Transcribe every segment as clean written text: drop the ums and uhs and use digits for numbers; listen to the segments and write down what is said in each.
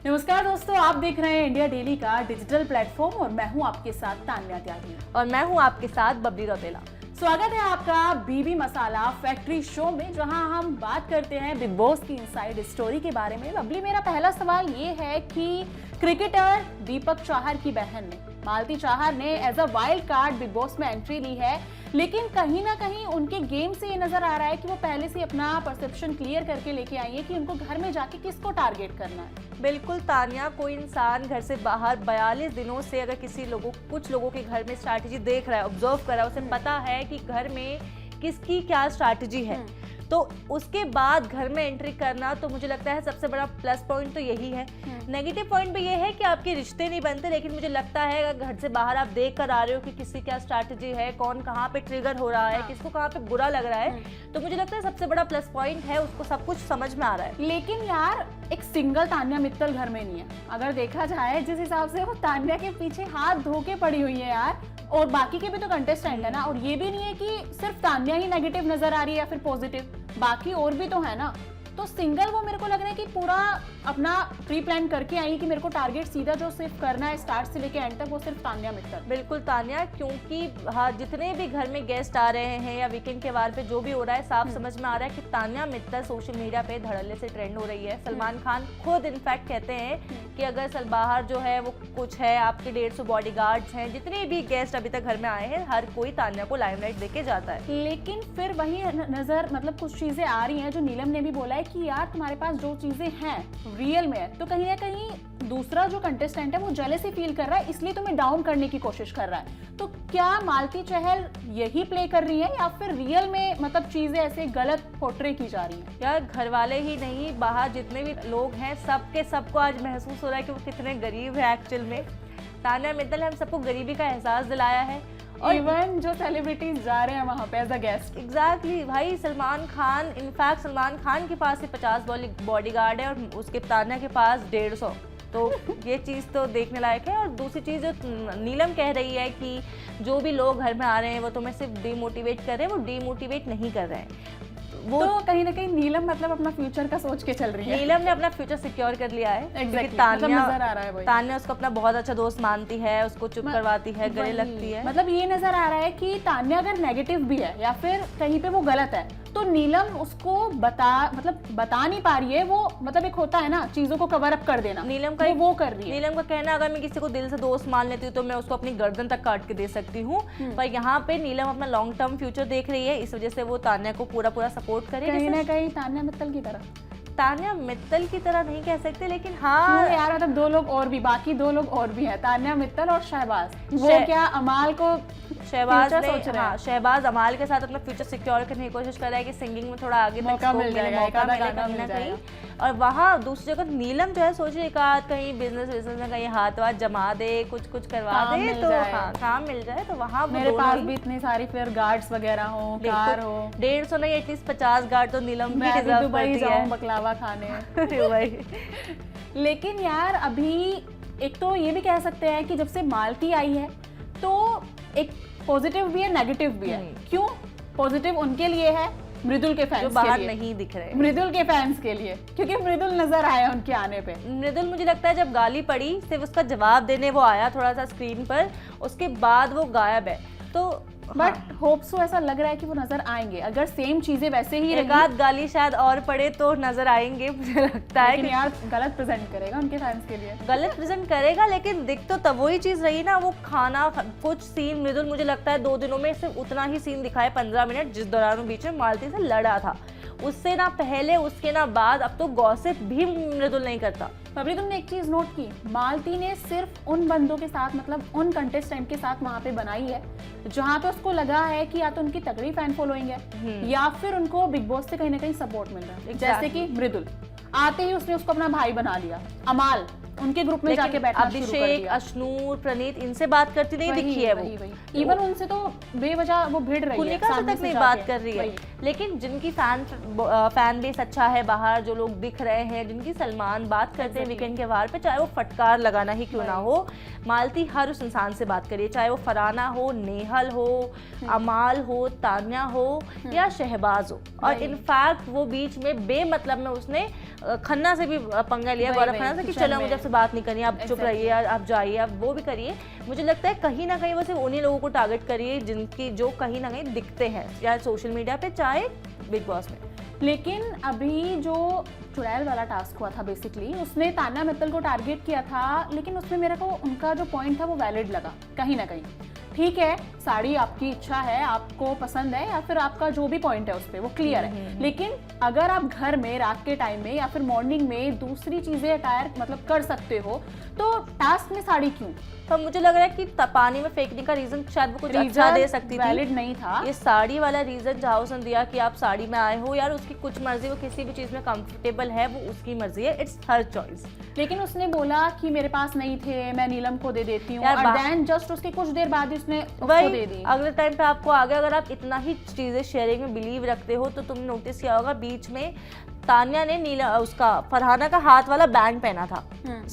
नमस्कार दोस्तों, आप देख रहे हैं इंडिया डेली का डिजिटल प्लेटफॉर्म और मैं हूं आपके साथ तान्या त्यागी और मैं हूं आपके साथ बबली रौतेला। स्वागत है आपका बीबी मसाला फैक्ट्री शो में, जहां हम बात करते हैं बिग बॉस की इनसाइड स्टोरी के बारे में। बबली, मेरा पहला सवाल ये है कि क्रिकेटर दीपक चाहर की बहन ने मालती चाहर ने as a wild card Bigg Boss में एंट्री ली है, लेकिन कहीं ना कहीं उनके गेम से ये नजर आ रहा है कि वो पहले से अपना परसेप्शन क्लियर करके लेके आई है कि उनको घर में जाके किसको टारगेट करना है। बिल्कुल तान्या, कोई इंसान घर से बाहर 42 दिनों से अगर कुछ लोगों के घर में स्ट्रैटेजी देख रहा है, ऑब्जर्व कर रहा है, उसे पता है कि घर में किसकी क्या स्ट्रैटेजी है, तो उसके बाद घर में एंट्री करना तो मुझे लगता है सबसे बड़ा प्लस पॉइंट तो यही है। नेगेटिव पॉइंट भी ये है कि आपके रिश्ते नहीं बनते, लेकिन मुझे लगता है अगर घर से बाहर आप देख कर आ रहे हो कि किसकी क्या स्ट्रैटेजी है, कौन कहाँ पे ट्रिगर हो रहा है, किसको कहाँ पे बुरा लग रहा है, तो मुझे लगता है सबसे बड़ा प्लस पॉइंट है, उसको सब कुछ समझ में आ रहा है। लेकिन यार, एक सिंगल तान्या मित्तल घर में नहीं है। अगर देखा जाए जिस हिसाब से वो तान्या के पीछे हाथ धो के पड़ी हुई है यार, और बाकी के भी तो कंटेस्टेंट है ना, और ये भी नहीं है कि सिर्फ तान्या ही नेगेटिव नजर आ रही है या फिर पॉजिटिव, बाकी और भी तो है ना। तो सिंगल वो मेरे को लग रहा है कि पूरा अपना प्री प्लान करके आई कि मेरे को टारगेट सीधा जो सिर्फ करना है स्टार्ट से लेके एंड तक, वो सिर्फ तान्या मित्तल। बिल्कुल तान्या, क्योंकि हाँ, जितने भी घर में गेस्ट आ रहे हैं या वीकेंड के वार पे जो भी हो रहा है, साफ समझ में आ रहा है कि तान्या मित्तल सोशल मीडिया पे धड़ल्ले से ट्रेंड हो रही है। सलमान खान खुद इनफैक्ट कहते हैं कि अगर बाहर जो है वो कुछ है, आपके 150 बॉडीगार्ड्स हैं, जितने भी गेस्ट अभी तक घर में आए हैं, हर कोई तान्या को लाइमलाइट देके जाता है। लेकिन फिर वही नजर मतलब कुछ चीजें आ रही हैं जो नीलम ने भी बोला है कि यार तुम्हारे पास जो चीजें हैं रियल में है, तो कहीं ना कहीं दूसरा जो कंटेस्टेंट है वो जेलसी फील कर रहा है, इसलिए तुम्हें डाउन करने की कोशिश कर रहा है। तो क्या मालती चहल यही प्ले कर रही है या फिर रियल में मतलब चीजें ऐसे गलत पोर्ट्रे की जा रही हैं? यार, घर वाले ही नहीं, बाहर जितने भी लोग हैं सबको आज महसूस हो रहा है कि वो कितने गरीब है एक्चुअल में। तान्या मित्तल ने हम सबको गरीबी का एहसास दिलाया है, और इवन जो सेलिब्रिटीज जा रहे हैं वहां पे एज अ गेस्ट। एग्जैक्टली भाई, सलमान खान, इनफैक्ट सलमान खान के पास ही 50 बॉडीगार्ड है और उसके तान्या के पास 150, तो ये चीज़ तो देखने लायक है। और दूसरी चीज़ जो नीलम कह रही है कि जो भी लोग घर में आ रहे हैं वो तुम्हें सिर्फ डिमोटिवेट कर रहे हैं, वो डिमोटिवेट नहीं कर रहे हैं। वो तो कहीं ना कहीं नीलम मतलब अपना फ्यूचर का सोच के चल रही है। नीलम ने अपना फ्यूचर सिक्योर कर लिया है। Exactly, तान्या मतलब नजर आ रहा है तान्या उसको अपना बहुत अच्छा दोस्त मानती है, उसको चुप करवाती है, गले लगती है। मतलब ये नजर आ रहा है कि तान्या अगर नेगेटिव भी है या फिर कहीं पे वो गलत है, तो नीलम उसको बता नहीं पा रही है। वो मतलब एक होता है ना चीजों को कवर अप कर देना, नीलम का वो कर रही है। नीलम का कहना, अगर मैं किसी को दिल से दोस्त मान लेती हूँ तो मैं उसको अपनी गर्दन तक काट के दे सकती हूँ, पर यहाँ पे नीलम अपना लॉन्ग टर्म फ्यूचर देख रही है, इस वजह से वो तान्या को पूरा सपोर्ट करे। कहीं ना कहीं तान्या मित्तल की तरह, तान्या मित्तल की तरह नहीं कह सकते, लेकिन हाँ यार मतलब बाकी दो लोग और भी हैं, तान्या मित्तल और शहबाज। वो क्या अमाल को शहबाज अमाल के साथ अपना फ्यूचर सिक्योर करने की कोशिश कर रहा है कि सिंगिंग में थोड़ा आगे मौका मिल जाएगा कहीं ना कहीं। और वहाँ दूसरी जगह नीलम जो है सोच रही कहीं बिजनेस में कहीं हाथ वाथ जमा दे, कुछ करवा दे, तो हाँ काम मिल जाए, तो वहाँ मेरे पास भी इतनी सारी फिर गार्ड्स वगैरह हो, कार हो, 150 नहीं एटलीस्ट 50 गार्ड तो नीलम भी डिजर्व करती है। बकलावा खाने लेकिन यार अभी एक तो ये भी कह सकते हैं कि जब से मालती आई है तो एक पॉजिटिव भी है नेगेटिव भी है। क्यों पॉजिटिव उनके लिए है? मृदुल के फैंस जो बाहर नहीं दिख रहे, मृदुल के फैंस के लिए, क्योंकि मृदुल नजर आया उनके आने पे। मृदुल मुझे लगता है जब गाली पड़ी सिर्फ उसका जवाब देने वो आया थोड़ा सा स्क्रीन पर, उसके बाद वो गायब है। तो बट होप सो ऐसा लग रहा है कि वो नजर आएंगे, अगर सेम चीजें वैसे ही एक आध गाली शायद और पड़े तो नजर आएंगे, मुझे लगता है। लेकिन यार गलत प्रेजेंट करेगा उनके फैंस के लिए, गलत प्रेजेंट करेगा, लेकिन दिख तो तब वही चीज रही ना, वो खाना कुछ सीन मृदुल मुझे लगता है 2 दिनों में सिर्फ उतना ही सीन दिखाए, 15 मिनट, जिस दौरान वो बीच में मालती से लड़ा था, उससे ना पहले उसके ना बाद। अब तो गॉसिप भी मृदुल नहीं करता। अभी तुमने एक चीज नोट की, मालती ने सिर्फ उन बंदों के साथ मतलब उन कंटेस्टेंट के साथ वहां पे बनाई है जहां पे उसको लगा है कि या तो उनकी तगड़ी फैन फॉलोइंग है या फिर उनको बिग बॉस से कहीं ना कहीं सपोर्ट मिल रहा है। जैसे कि मृदुल आते ही उसने उसको अपना भाई बना लिया, अमाल उनके ग्रुप में जाके बैठना शुरू कर अभिषेक, दिया। अश्नूर, प्रणीत इनसे बात करती नहीं दिखी है वो। इवन उनसे तो बेवजह वो भिड़ रही है, कुनिका से सामने तक नहीं जाके। बात कर रही है। लेकिन जिनकी फैन बेस अच्छा है बाहर, जो लोग दिख रहे हैं, जिनकी सलमान बात करते हैं वीकेंड के वार पे, चाहे वो फटकार लगाना ही क्यों ना हो, मालती हर उस इंसान से बात करिए, चाहे वो फराना हो, नेहल हो, अमाल हो, तान्या हो या शहबाज हो। और इनफैक्ट वो बीच में बेमतलब में उसने खन्ना से भी पंगा लिया, गौरव खन्ना से, कि चलो मुझे आपसे बात नहीं करनी, आप चुप रहिए, आप जाइए, आप वो भी करिए। मुझे लगता है कहीं ना कहीं वो सिर्फ उन्हीं लोगों को टारगेट करिए जिनकी जो कहीं ना कहीं दिखते हैं, या सोशल मीडिया पे चाहे बिग बॉस में। लेकिन अभी जो चुड़ैल वाला टास्क हुआ था, बेसिकली उसने तान्या मित्तल को टारगेट किया था, लेकिन उसमें मेरे को उनका जो पॉइंट था वो वैलिड लगा कहीं ना कहीं। ठीक है, साड़ी आपकी इच्छा है, आपको पसंद है, या फिर आपका जो भी पॉइंट है उस पर वो क्लियर है, लेकिन अगर आप घर में रात के टाइम में या फिर मॉर्निंग में दूसरी चीजें अटायर मतलब कर सकते हो, तो टास्क में साड़ी क्यों? तो मुझे लग रहा है कि पानी में फेंकने का रीजन शायद वो कुछ अच्छा दे सकती थी, वैलिड नहीं था। ये साड़ी वाला रीजन जहाँ उसने दिया कि आप साड़ी में आए हो, यार उसकी कुछ मर्जी, वो किसी भी चीज में कंफर्टेबल है, वो उसकी मर्जी है, इट्स हर चॉइस। लेकिन उसने बोला कि मेरे पास नहीं थे, मैं नीलम को दे देती हूँ, यार और देन जस्ट उसके कुछ देर बाद ही उसने उसको दे दी। अगले टाइम पे आपको आगे, अगर आप इतना ही चीजें शेयरिंग में बिलीव रखते हो, तो तुमने नोटिस किया होगा बीच में तान्या ने नीला उसका फरहाना का हाथ वाला बैंड पहना था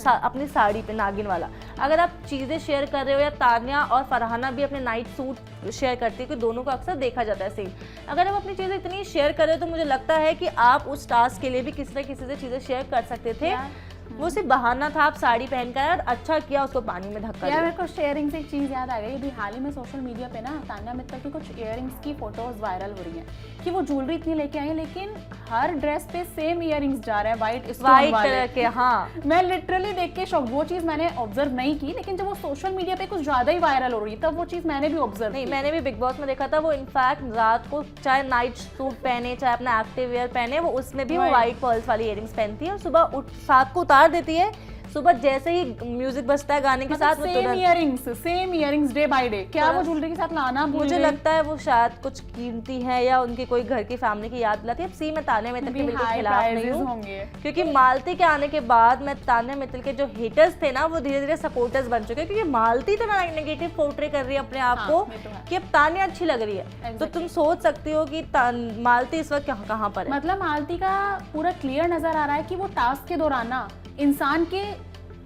अपनी साड़ी पे, नागिन वाला। अगर आप चीजें शेयर कर रहे हो, या तान्या और फरहाना भी अपने नाइट सूट शेयर करती है, क्योंकि दोनों को अक्सर देखा जाता है सेम। अगर आप अपनी चीजें इतनी शेयर कर रहे हो, तो मुझे लगता है कि आप उस टास्क के लिए भी किसी न किसी से चीजें शेयर कर सकते थे। वो सिर्फ बहाना था, आप साड़ी पहनकर, और अच्छा किया उसको पानी में धक्का दिया। मेरे को शेयरिंग से एक चीज याद आ गई, अभी हाल ही में सोशल मीडिया पे ना तान्या मित्तल की कुछ इयररिंग्स की फोटोज वायरल हो रही हैं कि वो ज्वेलरी इतनी लेके आई है, लेकिन हर ड्रेस पे सेम इयररिंग्स जा रहे हैं, वाइट कलर के। हाँ, मैं लिटरली देख के शॉक, वो चीज मैंने ऑब्जर्व नहीं की, लेकिन जब वो सोशल मीडिया पे कुछ ज्यादा ही वायरल हो रही तब वो चीज मैंने भी ऑब्जर्व नहीं, मैंने भी बिग बॉस में देखा था। वो इनफैक्ट रात को चाहे नाइट सूट पहने, चाहे अपना एक्टिव वेयर पहने, वो उसमें भी वो व्हाइट पर्ल्स वाली इयररिंग्स पहनती है, और सुबह साथ को उतार देती है। सुबह जैसे ही म्यूजिक बजता है गाने के साथ, same earrings day by day. क्या वो ज्वेलरी के साथ लाना भूल मुझे लगता है वो शायद कुछ कीमती है, या उनकी कोई घर की फैमिली की याद दिलाती है। अब सी मैं तान्या मित्तल के बिल्कुल खिलाफ नहीं हूँ, क्योंकि मालती के आने के बाद मैं तान्या मित्तल के जो हेटर्स थे ना, वो धीरे धीरे सपोर्टर्स बन चुके हैं, क्योंकि मालती तो ना नेगेटिव पोर्ट्रे कर रही है अपने आप को कि अब तान्या अच्छी लग रही है। तो तुम सोच सकती हो कि मालती इस वक्त कहाँ पर है। मतलब मालती का पूरा क्लियर नजर आ रहा है कि वो टास्क के दौरान ना इंसान के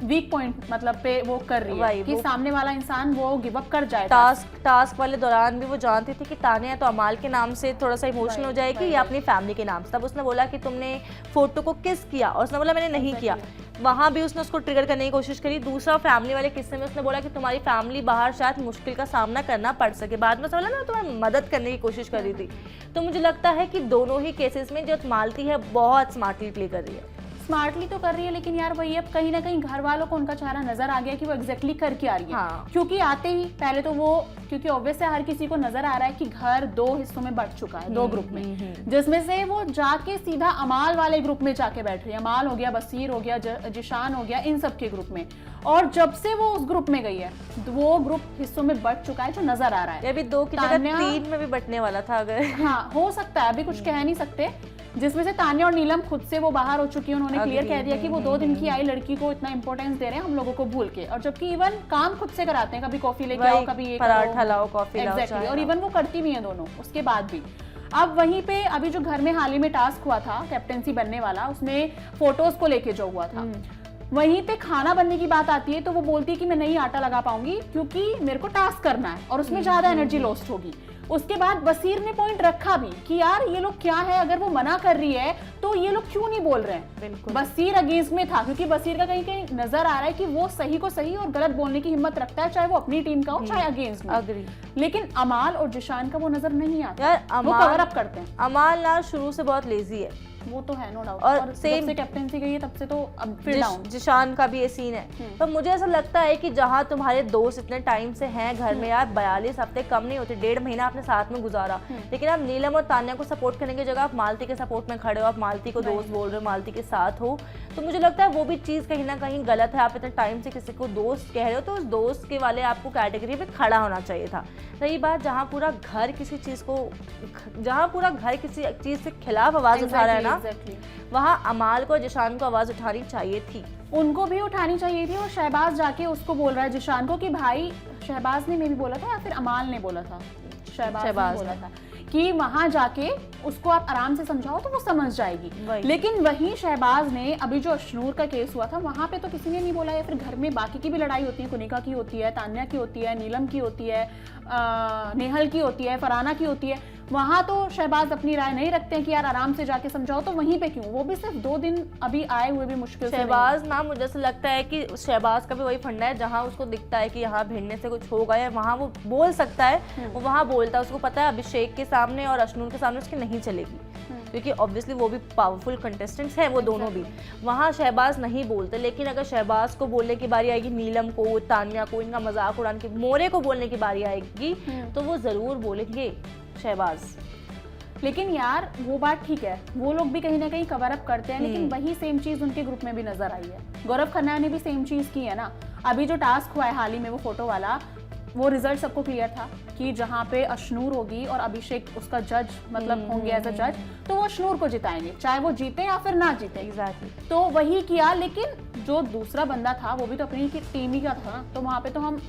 वीक पॉइंट मतलब पे वो कर रही है कि सामने वाला इंसान वो गिव अप कर जाए। टास्क वाले दौरान भी वो जानती थी कि तान्या तो अमाल के नाम से थोड़ा सा इमोशनल हो जाएगी, या अपनी फैमिली के नाम से। तब उसने बोला कि तुमने फोटो को किस किया, और उसने बोला मैंने नहीं किया। वहां भी उसने उसको ट्रिगर करने की कोशिश करी। दूसरा फैमिली वाले किस्से में उसने बोला कि तुम्हारी फैमिली बाहर शायद मुश्किल का सामना करना पड़ सके। बाद में उसने बोला ना तुम्हारी मदद करने की कोशिश कर रही थी। तो मुझे लगता है कि दोनों ही केसेस में जो मालती है बहुत स्मार्टली प्ले कर रही है। स्मार्टली तो कर रही है, लेकिन यार वही अब कहीं ना कहीं घर वालों को उनका चेहरा नजर आ गया कि वो एग्जैक्टली कर क्या रही है। हाँ। क्योंकि आते ही पहले तो वो, क्योंकि ऑब्वियस है हर किसी को नजर आ रहा है कि घर दो हिस्सों में बढ़ चुका है, दो ग्रुप में, जिसमें से वो जाके सीधा अमाल वाले ग्रुप में जाके बैठ रही है। अमाल हो गया, बसीर हो गया, जिशान हो गया, इन सब के ग्रुप में। और जब से वो उस ग्रुप में गई है, वो ग्रुप हिस्सों में बढ़ चुका है जो नजर आ रहा है। अभी 2 की जगह 3 में भी बटने वाला था अगर। हाँ, हो सकता है, अभी कुछ कह नहीं सकते। जिसमें से तान्या और नीलम खुद से वो बाहर हो चुकी है, उन्होंने क्लियर कह दिया कि वो 2 दिन की आई लड़की को इतना इंपॉर्टेंस दे रहे हैं हम लोगों को भूल के। और जबकि इवन काम खुद से कराते हैं, कभी कॉफी लेके आओ, कभी ये पराठा लाओ, कॉफी लाओ, एग्जैक्टली। और इवन वो करती भी हैं दोनों उसके बाद भी। अब वहीं पे अभी जो घर में हाल ही में टास्क हुआ था कैप्टेंसी बनने वाला, उसमें फोटोज को लेके जो हुआ था, वहीं पे खाना बनने की बात आती है तो वो बोलती है कि मैं नहीं आटा लगा पाऊंगी क्योंकि मेरे को टास्क करना है और उसमें ज्यादा एनर्जी लॉस्ट होगी। उसके बाद बसीर ने पॉइंट रखा भी कि यार ये लोग क्या है, अगर वो मना कर रही है तो ये लोग क्यों नहीं बोल रहे हैं। बिल्कुल बसीर अगेंस्ट में था, क्योंकि बसीर का कहीं कहीं नजर आ रहा है कि वो सही को सही और गलत बोलने की हिम्मत रखता है, चाहे वो अपनी टीम का हो चाहे अगेंस्ट में। अग्री। लेकिन अमाल और जिशान का वो नजर नहीं आता यार, वो कवर अप करते हैं। अमाल ना शुरू से बहुत लेजी है, वो तो है, नो डाउट। और सेम से कैप्टेंसी गई है तब से तो अब फिर डाउन। जिशान का भी ये सीन है। तो मुझे ऐसा लगता है कि जहां तुम्हारे दोस्त इतने टाइम से हैं घर में, यार 42 हफ्ते कम नहीं होते, 1.5 महीना आपने साथ में गुजारा, लेकिन आप नीलम और तान्या को सपोर्ट करने की जगह आप मालती के सपोर्ट में खड़े हो, आप मालती को दोस्त बोल रहे हो, मालती के साथ हो। तो मुझे लगता है वो भी चीज़ कहीं ना कहीं गलत है। आप इतने टाइम से किसी को दोस्त कह रहे हो तो उस दोस्त के वाले आपको कैटेगरी में खड़ा होना चाहिए था। रही बात जहाँ पूरा घर किसी चीज़ को, जहाँ पूरा घर किसी चीज़ से खिलाफ आवाज़ उठा रहा है ना, ना, Exactly. वहाँ अमाल को, जिशान को आवाज उठानी चाहिए थी। उनको भी उठानी चाहिए थी। और शहबाज जाके उसको बोल रहा है जिशान को कि भाई, शहबाज ने मेरी बोला था या फिर अमाल ने बोला था, शहबाज ने बोला था कि वहां जाके उसको आप आराम से समझाओ तो वो समझ जाएगी। लेकिन वहीं शहबाज ने, अभी जो अशनूर का केस हुआ था वहां पे तो किसी ने नहीं बोला, या फिर घर में बाकी की भी लड़ाई होती है, कुनिका की होती है, तान्या की होती है, नीलम की होती है, नेहल की होती है, फरहाना की होती है, वहां तो शहबाज अपनी राय नहीं रखते हैं कि यार आराम से जाके समझाओ, तो वहीं पे क्यों? वो भी सिर्फ 2 दिन अभी आए हुए भी मुश्किल से। शहबाज ना, मुझे ऐसा लगता है कि शहबाज का भी वही फंडा है, जहां उसको दिखता है कि यहाँ भिड़ने से कुछ होगा या वहां वो बोल सकता है, वो वहां बोलता है। उसको पता है अभिषेक के सामने और अशनूर के सामने उसकी नहीं चलेगी, क्योंकि ऑब्वियसली वो भी पावरफुल कंटेस्टेंट्स हैं, वो दोनों भी। वहाँ शहबाज नहीं बोलते, लेकिन अगर शहबाज को बोलने की बारी आएगी, नीलम को, तान्या को, इनका मजाक उड़ाने की, मोरे को बोलने की बारी आएगी, तो वो जरूर बोलेंगे शहबाज। लेकिन यार वो बात ठीक है, वो लोग भी कहीं ना कहीं कवर अप करते हैं, लेकिन वही सेम चीज उनके ग्रुप में भी नजर आई है। गौरव खन्ना ने भी सेम चीज की है ना। अभी जो टास्क हुआ है हाल ही में, वो फोटो वाला, वो रिजल्ट सबको क्लियर था कि जहाँ पे अशनूर होगी और अभिषेक उसका जज मतलब होंगे एज अ जज, तो वो अशनूर को जिताएंगे, चाहे वो जीते या फिर ना जीते। एग्जैक्टली। तो वही किया, लेकिन जो दूसरा बंदा था वो भी तो अपनी टीम ही का था, तो वहां पे तो हम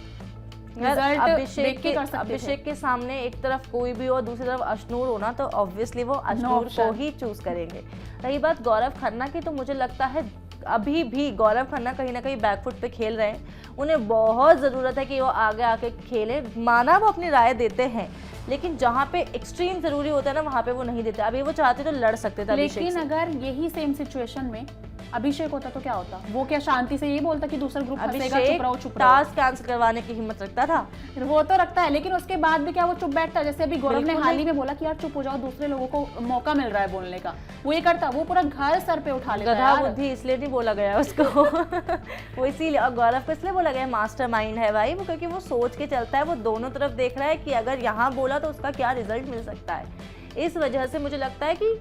अभिषेक के सामने एक तरफ कोई भी हो, दूसरी तरफ अशनूर हो ना, तो ऑब्वियसली वो अशनूर को ही चूज करेंगे। रही बात गौरव खन्ना की, तो मुझे लगता है अभी भी गौरव खन्ना कहीं ना कहीं बैकफुट पे खेल रहे हैं। उन्हें बहुत ज़रूरत है कि वो आगे आके खेले। माना वो अपनी राय देते हैं, लेकिन जहाँ पे एक्सट्रीम जरूरी होता है ना, वहाँ पे वो नहीं देते। अभी वो चाहते तो लड़ सकते थे, लेकिन अगर यही सेम सिचुएशन में अभिषेक होता तो क्या होता? वो क्या शांति से ये बोलता कि दूसरा ग्रुप फंसेगा, चुप रहो, चुप रहो? टास्क कैंसिल करवाने की हिम्मत रखता था। वो तो रखता है, लेकिन उसके बाद भी क्या वो चुप बैठता? जैसे अभी गौरव ने हाल ही में बोला कि यार चुप हो जाओ, दूसरे लोगों को मौका मिल रहा है बोलने का, वो ये करता? वो पूरा घर सर पे उठा लेता है। गधा बुद्धि इसलिए नहीं बोला गया उसको वो इसीलिए, और गौरव को इसलिए बोला गया मास्टरमाइंड है भाई वो, क्योंकि वो सोच के चलता है, वो दोनों तरफ देख रहा है कि अगर यहाँ बोला तो उसका क्या रिजल्ट मिल सकता है। इस वजह से मुझे लगता है कि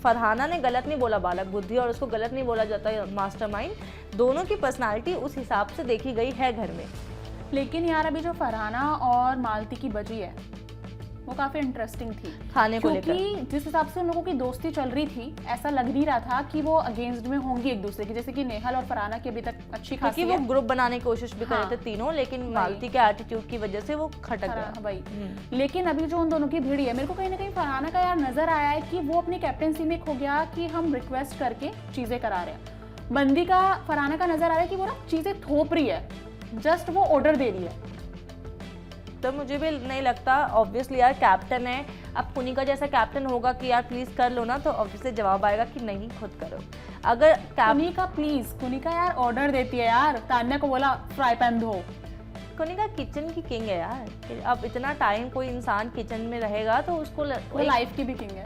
फरहाना ने गलत नहीं बोला बालक बुद्धि, और उसको गलत नहीं बोला जाता मास्टरमाइंड। दोनों की पर्सनालिटी उस हिसाब से देखी गई है घर में। लेकिन यार अभी जो फरहाना और मालती की बजी है वो काफी इंटरेस्टिंग थी खाने को लेकर, क्योंकि जिस हिसाब से उन लोगों की दोस्ती चल रही थी, ऐसा लग नहीं रहा था कि वो अगेंस्ट में होंगी एक दूसरे की। जैसे कि नेहल और फरहाना की अभी तक अच्छी खासी वो ग्रुप बनाने की कोशिश भी कर रहे थे तीनों, लेकिन मालती के एटीट्यूड की वजह से वो खटक गया भाई। लेकिन अभी जो उन दोनों की भिड़ी है, मेरे को कहीं ना कहीं फरहाना का यार नजर आया है कि वो अपनी कैप्टनसी में खो गया कि हम रिक्वेस्ट करके चीजें करा रहे हैं। बंदी का फरहाना का नजर आ रहा है कि वो ना चीजें थोप रही है, जस्ट वो ऑर्डर दे रही है। तो मुझे भी नहीं लगता, ऑब्वियसली यार कैप्टन है, अब कुनिका जैसा कैप्टन होगा कि यार प्लीज कर लो ना, तो ऑब्वियसली जवाब आएगा कि नहीं खुद करो। अगर कुनिका यार ऑर्डर देती है यार, तान्या को बोला फ्राई पैन धो। कुनिका किचन की किंग है यार, अब इतना टाइम कोई इंसान किचन में रहेगा तो उसको वो लाइफ की भी किंग है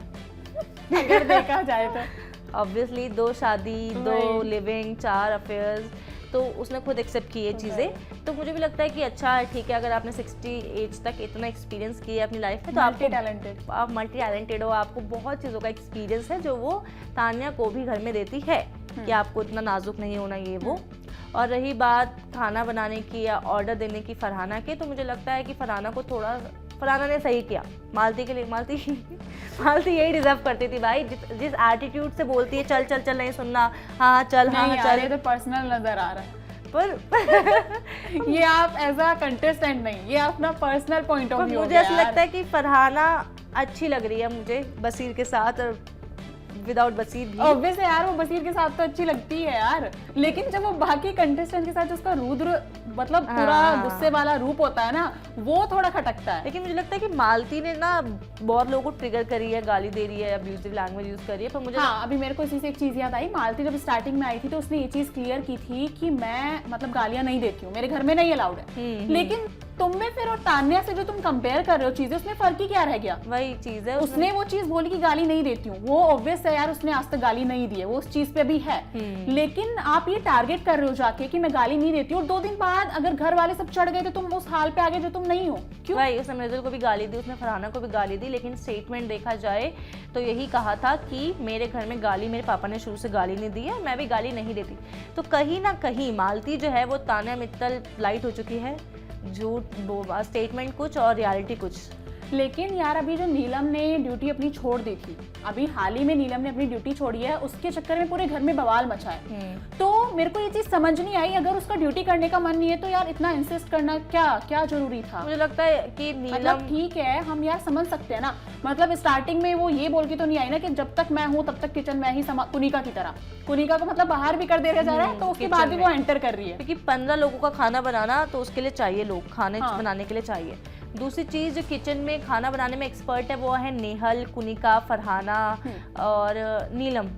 अगर देखा जाए तो। ऑब्वियसली 2 शादी, 2 लिविंग, 4 अफेयर्स, तो उसने खुद एक्सेप्ट की ये चीज़ें। तो मुझे भी लगता है कि अच्छा है, ठीक है, अगर आपने 60 एज तक इतना एक्सपीरियंस किया अपनी लाइफ में, तो आप मल्टी टैलेंटेड हो, आपको बहुत चीज़ों का एक्सपीरियंस है जो वो तान्या को भी घर में देती है कि आपको इतना नाजुक नहीं होना ये वो। और रही बात खाना बनाने की या ऑर्डर देने की फरहाना के, तो मुझे लगता है कि फरहाना ने सही किया मालती के लिए। मालती यही डिजर्व करती थी भाई, जिस एटीट्यूड से बोलती है चल चल चल नहीं सुनना, हाँ चल, हाँ चल। ये तो पर्सनल नजर आ रहा है पर ये आप एज अ कंटेस्टेंट नहीं, ये अपना पर्सनल पॉइंट ऑफ व्यू। मुझे ऐसा लगता है कि फरहाना अच्छी लग रही है मुझे बसीर के साथ, और विदाउट बसीर भी। ऑब्वियस है यार, वो बसीर के साथ तो अच्छी लगती है यार, लेकिन जब वो बाकी कंटेस्टेंट के साथ उसका रुद्र मतलब पूरा गुस्से वाला रूप होता है ना, वो थोड़ा खटकता है। लेकिन मुझे लगता है कि मालती ने ना बहुत लोगों को ट्रिगर करी है, गाली दे रही है, अब्यूजिव लैंग्वेज यूज कर रही है, पर मुझे अभी मेरे को इसी से एक चीज याद आई। मालती जब स्टार्टिंग में आई थी तो उसने ये चीज क्लियर की थी कि मैं मतलब गालियां नहीं देती हूँ, मेरे घर में नहीं अलाउड है। लेकिन तुम में फिर और तान्या से जो तुम कंपेयर कर रहे हो चीजें, उसमें फर्क ही क्या रह गया? वही चीज है, उसने वो चीज बोली कि गाली नहीं देती हूँ, वो ऑब्वियस है यार, उसने आज तक गाली नहीं दी है, वो उस चीज पे भी है। लेकिन आप ये टारगेट कर रहे हो जाके कि मैं गाली नहीं देती हूँ, और 2 दिन बाद अगर घर वाले सब चढ़ गए तो तुम उस हाल पे आ गए जो तुम नहीं हो। क्यों? भाई उसने मृदुल को भी गाली दी, उसने फरहाना को भी गाली दी, लेकिन स्टेटमेंट देखा जाए तो यही कहा था कि मेरे घर में गाली मेरे पापा ने शुरू से गाली नहीं दी है, मैं भी गाली नहीं देती। तो कहीं ना कहीं मालती जो है वो तान्या मित्तल लाइट हो चुकी है, झूठ स्टेटमेंट कुछ और रियलिटी कुछ। लेकिन यार अभी जो नीलम ने ड्यूटी अपनी छोड़ दी थी, अभी हाल ही में नीलम ने अपनी ड्यूटी छोड़ी है, उसके चक्कर में पूरे घर में बवाल मचा है। तो मेरे को ये चीज समझ नहीं आई, अगर उसका ड्यूटी करने का मन नहीं है तो यार इतना इंसिस्ट करना क्या जरूरी था? मुझे लगता है कि नीलम मतलब ठीक है, हम यार समझ सकते हैं ना, मतलब स्टार्टिंग में वो ये बोल के तो नहीं आई ना कि जब तक मैं हूँ तब तक किचन में ही कुनिका की तरह, कुनिका को मतलब बाहर भी कर दिया जा रहा है, तो उसके बाद भी वो एंटर कर रही है। क्योंकि 15 लोगों का खाना बनाना तो उसके लिए चाहिए, लोग खाने बनाने के लिए चाहिए। दूसरी चीज जो किचन में खाना बनाने में एक्सपर्ट है वो है नेहल, कुनिका, फरहाना और नीलम।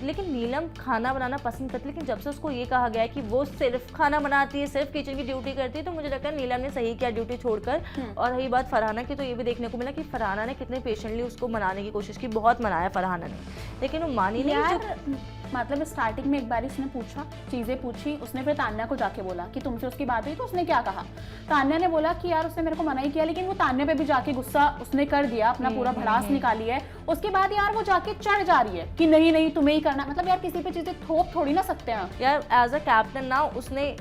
लेकिन नीलम खाना बनाना पसंद करती है, लेकिन जब से उसको ये कहा गया है कि वो सिर्फ खाना बनाती है, सिर्फ किचन की ड्यूटी करती है, तो मुझे लगता है नीलम ने सही किया ड्यूटी छोड़कर। और रही बात फरहाना की, तो ये भी देखने को मिला कि फरहाना ने कितने पेशेंटली उसको मनाने की कोशिश की, बहुत मनाया फरहाना ने, लेकिन वो मानी नहीं। मतलब स्टार्टिंग में एक बार उसने पूछा, चीजें पूछी, उसने फिर तान्या को जाके बोला कि तुमसे उसकी बात हुई, तो उसने क्या कहा, तान्या ने बोला कि यार उसने मेरे को मना ही किया, लेकिन वो तान्या पे भी जाके गुस्सा उसने कर दिया, अपना पूरा भड़ास निकाली है। उसके बाद यार वो जाके चढ़ जा रही है कि नहीं नहीं तुम्हें ही करना, मतलब यार किसी पे चीजें थोप थोड़ी ना सकते हैं यार। एज अ कैप्टन ना उसने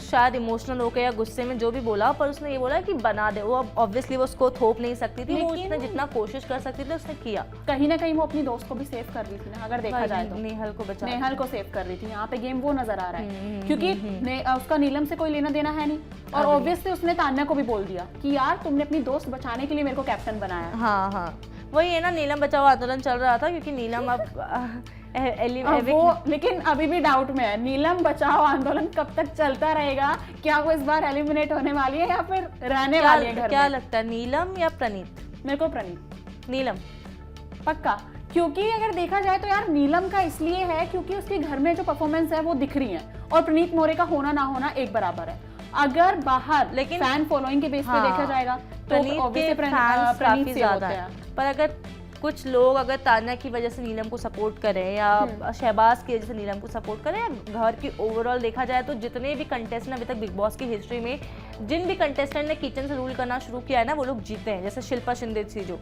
शायद इमोशनल होकर या गुस्से में जो भी बोला, पर उसने ये बोला कि बना दे, वो ऑब्वियसली वो उसको थोप नहीं सकती थी, वो उसने जितना कोशिश कर सकती थी उसने किया। कहीं ना कहीं वो अपनी दोस्त को भी सेव कर रही थी ना, अगर देखा जाए तो नेहल को बचा, नेहल को सेव कर रही थी। यहाँ पे गेम वो नजर आ रहा है, क्योंकि उसका नीलम से कोई लेना देना है नहीं, और ऑब्वियसली उसने तान्या को भी बोल दिया कि यार तुमने अपनी दोस्त बचाने के लिए मेरे को कैप्टन बनाया। हाँ, वही है ना, नीलम बचाओ आंदोलन चल रहा था, क्योंकि नीलम अब वो लेकिन अभी भी डाउट में है, नीलम बचाओ आंदोलन कब तक चलता रहेगा? क्या वो इस बार एलिमिनेट होने वाली है या फिर रहने वाली है घर में? क्या लगता है, नीलम या प्रणीत? मेरे को प्रणीत। नीलम पक्का, क्योंकि अगर देखा जाए तो यार नीलम का इसलिए है क्योंकि उसके घर में जो परफॉर्मेंस है वो दिख रही है, और प्रणीत मोरे का होना ना होना एक बराबर है। अगर बाहर लेकिन फैन फॉलोइंग के बेस पे देखा जाएगा तो प्रणीत से ज्यादा है, पर अगर कुछ लोग अगर तान्या की वजह से नीलम को सपोर्ट करें या शहबाज की वजह से नीलम को सपोर्ट करें, या घर की ओवरऑल देखा जाए तो जितने भी कंटेस्टेंट अभी तक बिग बॉस की हिस्ट्री में जिन भी कंटेस्टेंट ने किचन से रूल करना शुरू किया है ना, वो लोग जीते हैं। जैसे शिल्पा शिंदे थी जो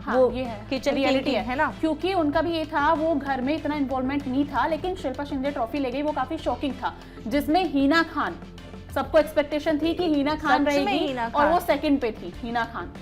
वो ये है किचन रियलिटी है ना, क्योंकि उनका भी ये था, वो घर में इतना इन्वॉल्वमेंट नहीं था, लेकिन शिल्पा शिंदे ट्रॉफी ले गई, वो काफी शॉकिंग था, जिसमें हीना खान, सबको एक्सपेक्टेशन थी कि हीना खान रहेगी और वो सेकंड पे थी, हीना खान।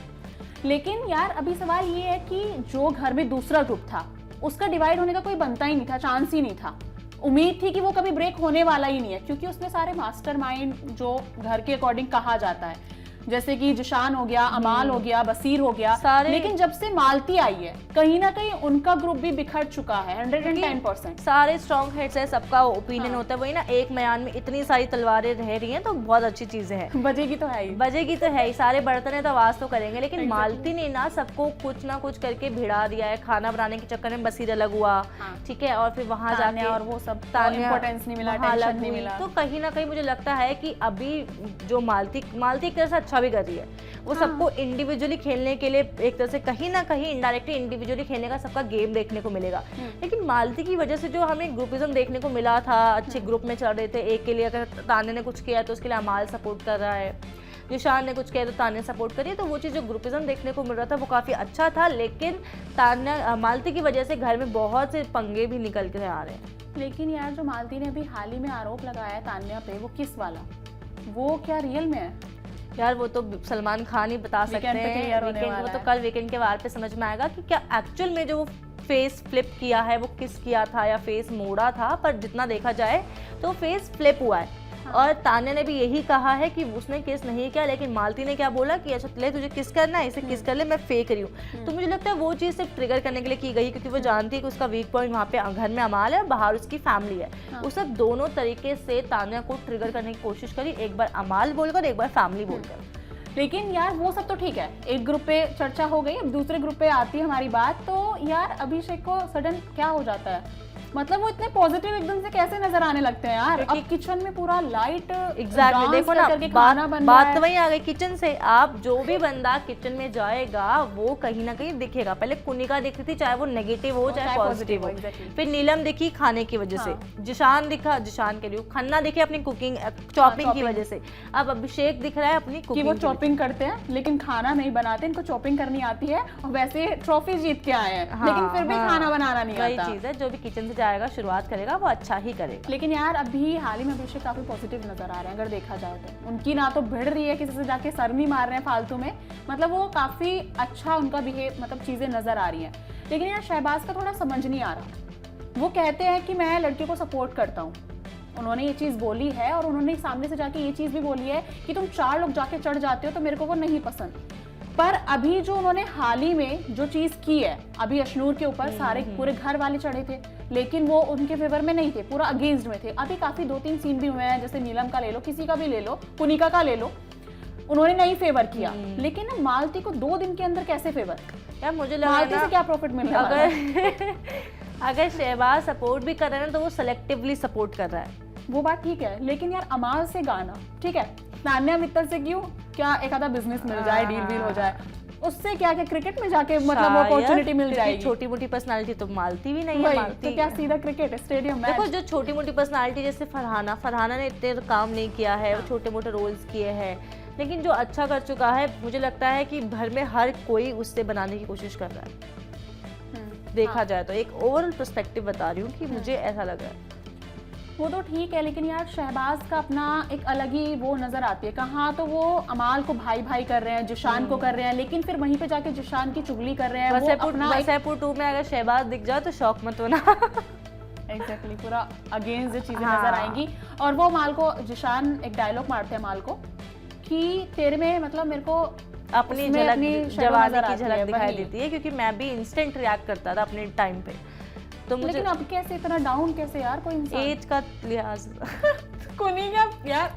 लेकिन यार अभी सवाल ये है कि जो घर में दूसरा ग्रुप था उसका डिवाइड होने का कोई बनता ही नहीं था, चांस ही नहीं था। उम्मीद थी कि वो कभी ब्रेक होने वाला ही नहीं है, क्योंकि उसमें सारे मास्टरमाइंड जो घर के अकॉर्डिंग कहा जाता है, जैसे कि जिशान हो गया, अमाल हो गया, बसीर हो गया, लेकिन जब से मालती आई है कहीं ना कहीं उनका ग्रुप भी बिखर चुका है 110%। सारे स्ट्रॉन्ग हेड्स है, सबका ओपिनियन होता है, वही ना, एक मैदान में इतनी सारी तलवारें रह रही हैं तो बहुत अच्छी चीजें हैं, बजेगी तो है ही, बजेगी तो है ही, सारे बर्तन है तो आवाज तो करेंगे। लेकिन मालती ने ना सबको कुछ ना कुछ करके भिड़ा दिया है, खाना बनाने के चक्कर में बसीर अलग हुआ, ठीक है, और फिर वहां जाके और वो सब इंपॉर्टेंस नहीं मिला, टेंशन नहीं मिला, तो कहीं ना कहीं मुझे लगता है कि अभी जो मालती एक तरह से अच्छा भी कर रही है, वो सबको इंडिविजुअली खेलने के लिए एक तरह से कहीं ना कहीं इनडायरेक्टली इंडिविजुअली खेलने का सबका गेम देखने को मिलेगा। लेकिन मालती की वजह से जो हमें ग्रुपिज्म देखने को मिला था, अच्छे ग्रुप में चल रहे थे, एक के लिए अगर तान्या ने कुछ किया तो उसके लिए अमाल सपोर्ट कर रहा है, जिशान ने कुछ किया तो तान्या सपोर्ट करिए, तो वो चीज़ जो ग्रुपिज्म देखने को मिल रहा था वो काफ़ी अच्छा था। लेकिन तान्या मालती की वजह से घर में बहुत से पंगे भी निकल के आ रहे हैं। लेकिन यार जो मालती ने अभी हाल ही में आरोप लगाया है तान्या पे, वो किस वाला, वो क्या रियल में है? यार वो तो सलमान खान ही बता सकते हैं, वीकेंड वो तो कल वीकेंड के वार पे समझ में आएगा कि क्या एक्चुअल में जो वो फेस फ्लिप किया है वो किस किया था या फेस मोड़ा था, पर जितना देखा जाए तो फेस फ्लिप हुआ है। और तान्या ने भी यही कहा है कि उसने किस नहीं किया, लेकिन मालती ने क्या बोला कि अच्छा ले तुझे किस करना है, इसे किस कर ले, मैं फेक रही हूँ। तो मुझे लगता है वो चीज़ सिर्फ ट्रिगर करने के लिए की गई, क्योंकि वो जानती है कि उसका वीक पॉइंट वहाँ पे घर में अमाल है और बाहर उसकी फैमिली है। उसने दोनों तरीके से तान्या को ट्रिगर करने की कोशिश करी, एक बार अमाल बोलकर, एक बार फैमिली बोलकर। लेकिन यार वो सब तो ठीक है, एक ग्रुप पे चर्चा हो गई, अब दूसरे ग्रुप पे आती है हमारी बात। तो यार अभिषेक को सडन क्या हो जाता है, मतलब वो इतने पॉजिटिव एकदम से कैसे नजर आने लगते हैं यार? अब किचन में पूरा लाइट एग्जैक्टली देखो ना, बात तो वही आ गई किचन से। आप जो भी बंदा किचन में जाएगा वो कहीं ना कहीं दिखेगा। पहले कुनिका दिखती थी, चाहे वो नेगेटिव हो चाहे पॉजिटिव हो, फिर नीलम दिखी खाने की वजह से, जिशान दिखा जिशान के लिए, खन्ना दिखे अपनी कुकिंग चॉपिंग की वजह से, अब अभिषेक दिख रहा है अपनी कुकिंग। वो चॉपिंग करते हैं लेकिन खाना नहीं बनाते, इनको चॉपिंग करनी आती है और वैसे ट्रॉफी जीत के आए हैं, लेकिन फिर भी खाना बनाना नहीं आता। वही चीज है, जो भी किचन से जाएगा, शुरुआत करेगा वो अच्छा ही करेगा। लेकिन यार अभी हाल ही में अभिषेक काफी पॉजिटिव नजर आ रहे हैं अगर देखा जाए तो। उनकी ना तो भिड़ रही है, किसी से जाके सर नहीं मार रहे हैं फालतू में, मतलब वो काफी अच्छा उनका बिहेव, मतलब चीजें नजर आ रही हैं। लेकिन यार शहबाज का थोड़ा समझ नहीं आ रहा। वो कहते हैं कि मैं लड़की को सपोर्ट करता हूँ, उन्होंने ये चीज़ बोली है और उन्होंने सामने से जाके ये चीज़ भी बोली है कि तुम 4 लोग जाके चढ़ जाते हो तो मेरे को वो नहीं पसंद। पर अभी जो उन्होंने हाल ही में जो चीज़ की है, अभी अशनूर के ऊपर सारे पूरे घर वाले चढ़े थे, लेकिन वो उनके फेवर में नहीं थे, पूरा अगेंस्ट में थे। अभी काफ़ी 2-3 सीन भी हुए हैं, जैसे नीलम का ले लो, किसी का भी ले लो, कुनिका का ले लो, उन्होंने नहीं फेवर किया। लेकिन ना मालती को 2 दिन के अंदर कैसे फेवर? यार मुझे लगा मालती से क्या प्रॉफिट मिल रहा है? अगर शहबाज सपोर्ट भी कर रहा है ना तो वो सेलेक्टिवली सपोर्ट कर रहा है। वो बात ठीक है, लेकिन यार अमाल से गाना ठीक है, तान्या मित्तल से क्यों, क्या एक आधा बिजनेस मिल जाए, डील वील हो जाए, उससे क्या क्या क्रिकेट में जाके मतलब अपॉर्चुनिटी मिल जाएगी। छोटी मोटी पर्सनालिटी तो मालती भी नहीं है। मालती तो क्या सीधा क्रिकेट स्टेडियम मैच? देखो जो छोटी मोटी पर्सनालिटी जैसे फरहाना ने इतने तो काम नहीं किया है, वो छोटे मोटे रोल्स किए हैं, लेकिन जो अच्छा कर चुका है मुझे लगता है कि घर में हर कोई उससे बनाने की कोशिश कर रहा है। देखा जाए तो एक ओवरऑल पर्सपेक्टिव बता रही हूँ कि मुझे ऐसा लग रहा है। वो तो ठीक है, लेकिन यार शहबाज का अपना एक अलग ही वो नजर आती है। कहाँ तो वो अमाल को भाई भाई कर रहे हैं, जिशान को कर रहे हैं, लेकिन फिर वहीं पे जाके जिशान की चुगली कर रहे हैं। वसेपुर 2 में अगर शहबाज दिख जाए तो शौक मत होना। एग्जैक्टली पूरा अगेंस्ट जो चीजें नजर आएंगी। और वो अमाल को, जिशान एक डायलॉग मारते हैं अमाल को कि तेरे में मतलब मेरे को अपनी झलक, जवानी की झलक दिखाई देती है, क्योंकि मैं भी इंस्टेंट रिएक्ट करता था अपने टाइम पे। तो मुझे लेकिन अब कैसे इतना डाउन कैसे यार कोई इंसान? एज का लिहाज कुनिका यार,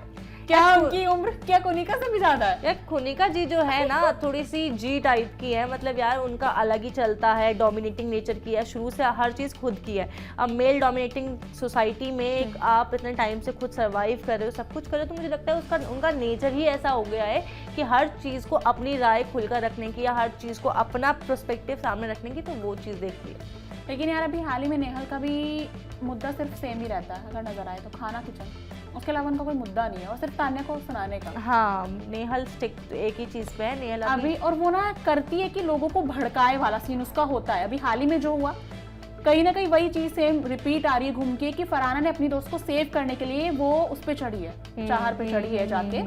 क्या उनकी उम्र क्या कुनिका से भी ज्यादा है? यार कुनिका जी जो है ना थोड़ी सी जी टाइप की है, मतलब यार उनका अलग ही चलता है, डोमिनेटिंग नेचर की है, शुरू से हर चीज़ खुद की है। अब मेल डोमिनेटिंग सोसाइटी में एक आप इतने टाइम से खुद सर्वाइव कर रहे हो, सब कुछ कर रहे हो, तो मुझे लगता है उसका उनका नेचर ही ऐसा हो गया है कि हर चीज़ को अपनी राय खुलकर रखने की या हर चीज़ को अपना पर्सपेक्टिव सामने रखने की, तो वो चीज़ देखती है। लेकिन यार अभी हाल ही में नेहल का भी मुद्दा सिर्फ सेम ही रहता है अगर नजर आए तो, खाना किचन, उसके अलावा उनका कोई मुद्दा नहीं है, और सिर्फ तान्या को सुनाने का। हाँ, नेहल स्टिक एक ही चीज पे है। नेहल अभी और वो ना करती है कि लोगों को भड़काए वाला सीन उसका होता है। अभी हाल ही में जो हुआ, कहीं ना कहीं वही चीज सेम रिपीट आ रही है घूम के, कि फरहाना ने अपनी दोस्त को सेव करने के लिए वो उस पे चढ़ी है, चाहर पे चढ़ी है जाके,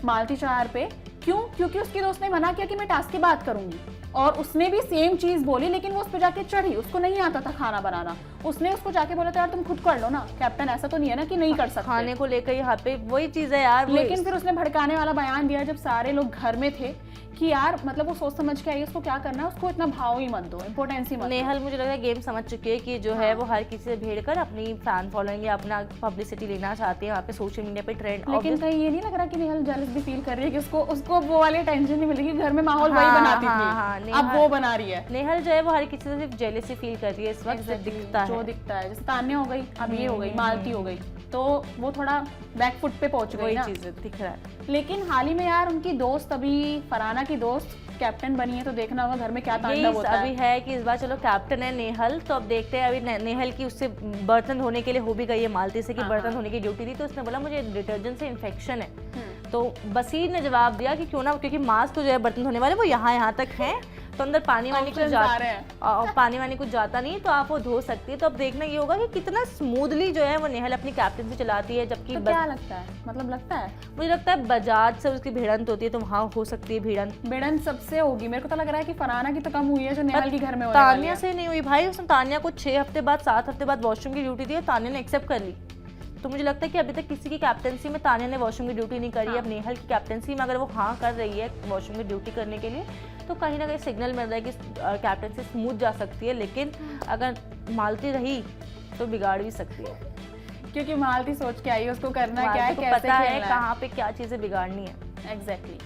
मालती चाहर पे। क्यों? क्योंकि उसकी दोस्त ने मना किया कि मैं टास्क की बात करूंगी, और उसने भी सेम चीज बोली, लेकिन वो उस पर जाके चढ़ी। उसको नहीं आता था खाना बनाना, उसने उसको जाके बोला था यार तुम खुद कर लो ना कैप्टन, ऐसा तो नहीं है ना कि नहीं कर सकते। खाने को लेकर यहाँ पे वही चीज है यार। लेकिन फिर उसने भड़काने वाला बयान दिया जब सारे लोग घर में थे कि यार मतलब वो सोच समझ के आई, उसको क्या करना है, उसको इतना भाव ही मत दो, इंपोर्टेंस ही मत दो। नेहल मुझे लग रहा है गेम समझ चुकी है कि जो है वो हर किसी से भेड़ कर अपनी फैन फॉलोइंग या अपना पब्लिसिटी लेना चाहती है वहाँ पे सोशल मीडिया पे ट्रेंड। लेकिन कहीं ये नहीं लग रहा कि नेहल जेलस भी फील कर रही है कि उसको वो वाली टेंशन नहीं मिलेगी, घर में माहौल वही बनाती थी, अब वो बना रही है। नेहल जो है वो हर किसी से सिर्फ जेलसी फील कर रही है इस वक्त, दिखता है जो दिखता है। जैसे तान्या हो गई, अब ये हो गई, मालती हो गई, तो वो थोड़ा बैक फुट पे पहुंच गई ना, चीज दिख रहा है। लेकिन हाल ही में यार उनकी दोस्त, अभी फरहाना की दोस्त कैप्टन बनी है, तो देखना होगा घर में क्या तांडव होता है। अभी है कि इस बार चलो कैप्टन है नेहल, तो अब देखते हैं। अभी नेहल की उससे बर्तन धोने के लिए हो भी गई है मालती से कि बर्तन धोने की ड्यूटी दी, तो उसने बोला मुझे डिटर्जेंट से इन्फेक्शन है। तो बसीर ने जवाब दिया कि क्यों ना, क्योंकि मास्क तो जो है बर्तन धोने वाले वो यहाँ तक हैं, तो अंदर पानी वानी कुछ जाता नहीं, तो आप वो धो सकती है। तो अब देखना ये होगा कि कितना स्मूथली जो है वो नेहल अपनी कैप्टनसी चलाती है। जबकि तो क्या लगता है, मतलब लगता है मुझे लगता है बजाज से उसकी भिड़ंत होती है, तो वहाँ हो सकती है भिड़ंत सबसे होगी। मेरे को तो लग रहा है कि फरहाना की तो कम हुई है जो नेहल की घर में होने वाली है। तान्या से नहीं हुई भाई, उसने तान्या को 6 हफ्ते बाद 7 हफ्ते बाद वॉशरूम की ड्यूटी दी, तान्या ने एक्सेप्ट कर ली। तो मुझे लगता है कि अभी तक किसी की कैप्टनसी में तान्या ने वॉशरूम की ड्यूटी नहीं करी। अब नेहल की कैप्टनसी में अगर वो हाँ कर रही है वॉशरूम की ड्यूटी करने के लिए, तो कहीं ना कहीं सिग्नल मिल रहा है कि कैप्टनसी स्मूथ जा सकती है। लेकिन अगर मालती रही तो बिगाड़ भी सकती है, क्योंकि मालती सोच के आई उसको करना क्या है, कैसे पता है कहाँ पे क्या चीजें बिगाड़नी है। एग्जैक्टली।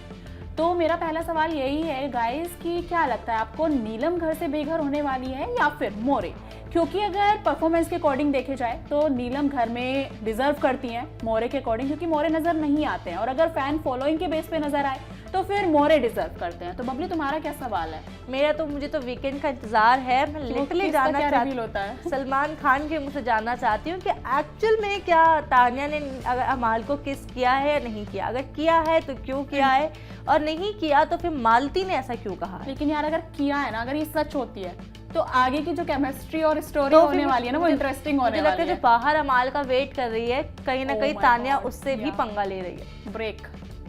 तो मेरा पहला सवाल यही है गाइस कि क्या लगता है आपको, नीलम घर से बेघर होने वाली है या फिर मोरे? क्योंकि अगर परफॉर्मेंस के अकॉर्डिंग देखे जाए तो नीलम घर में डिजर्व करती हैं मोरे के अकॉर्डिंग, क्योंकि मोरे नजर नहीं आते हैं, और अगर फैन फॉलोइंग के बेस पे नजर आए तो फिर मोरे डिजर्व करते हैं। तो बबली तुम्हारा क्या सवाल है? मेरा तो, मुझे तो वीकेंड का इंतजार है, मैं लिटरली जानना चाहती हूँ, सलमान खान के मुझसे जानना चाहती हूँ कि एक्चुअल में क्या तान्या ने अगर अमाल को किस किया है या नहीं किया, अगर किया है तो क्यों किया है, और नहीं किया तो फिर मालती ने ऐसा क्यों कहा। लेकिन यार अगर किया है ना, अगर ये सच होती है तो आगे की जो केमिस्ट्री और स्टोरी तो होने फिर वाली है ना, वो इंटरेस्टिंग होने मुझे लगता वाली है जो है। बाहर अमाल का वेट कर रही है, कहीं ना Oh कहीं my तान्या God, उससे भी yeah. पंगा ले रही है। ब्रेक,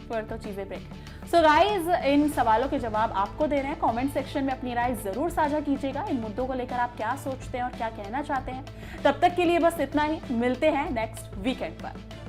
फिर तो चीजें ब्रेक। सो गाइज, इन सवालों के जवाब आपको दे रहे हैं। कमेंट सेक्शन में अपनी राय जरूर साझा कीजिएगा। इन मुद्दों को लेकर आप क्या सोचते हैं और क्या कहना चाहते हैं। तब तक के लिए बस इतना ही, मिलते हैं नेक्स्ट वीकेंड पर।